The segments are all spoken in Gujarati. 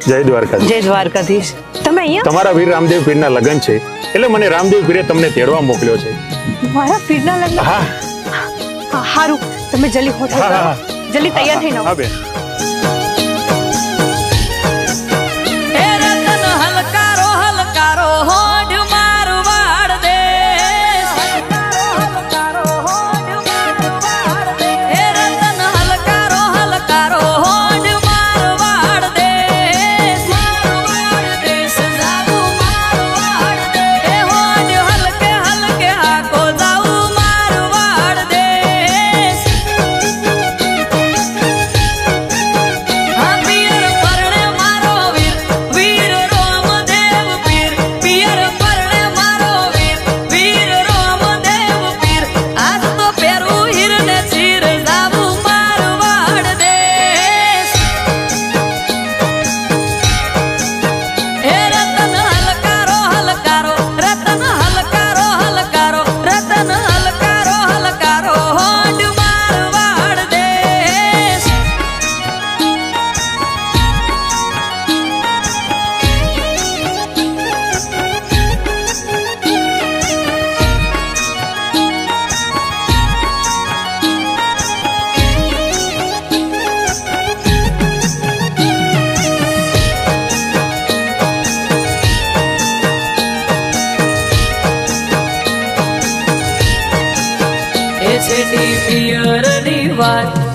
જય દ્વારકાધીશ. જય દ્વારકાધીશ. તમે અહીંયા? તમારા વીર રામદેવ પીરના લગ્ન છે એટલે મને રામદેવ પીરે તમને તેડવા મોકલ્યો છે. મારા પીરના લગ્ન? હા. હારું, તમે જલ્દી હોટલ હા, કરો. હા. જલ્દી તૈયાર થઈને આવો. હા બેન.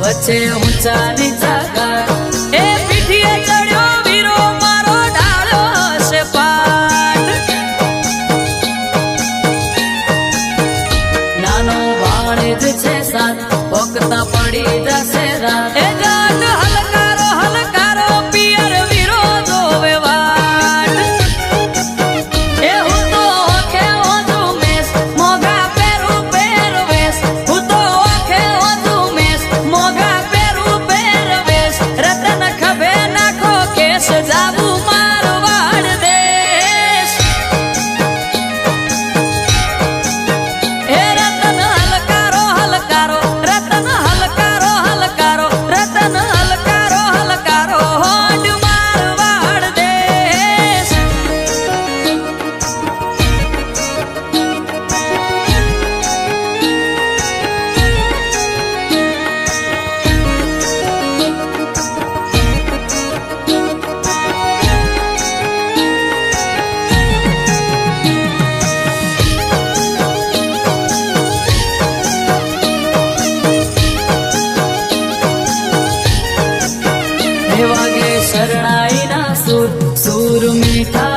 વચ્ચે ઊંચા નીચા ગાર એ પીઠીએ ચડ્યો વીરો મારો ડાળ્યો હશે પાટ નાનો ભાણેજ છે સાત પોકતા પડી જશે રાત એ જાટ હલકારો હલકારો પિયર વીરો જોવે વાટ એ હું તો ઓખે ઓજું મેસ મોગા પેરું પહેરવેશ હું તો ઓખે ઓજું મેસ મોગા પેરું પહેરવેશ રતન ખભે નાખો કેસ જાવું મારવાડ દેશ એ રતન હલકારો હલકારો રતન હલકારો હલકારો રતન હલકારો હલકારો હોડ મારવાડ દેશ વાગે શરણાઈ ના સુર સુર મીઠા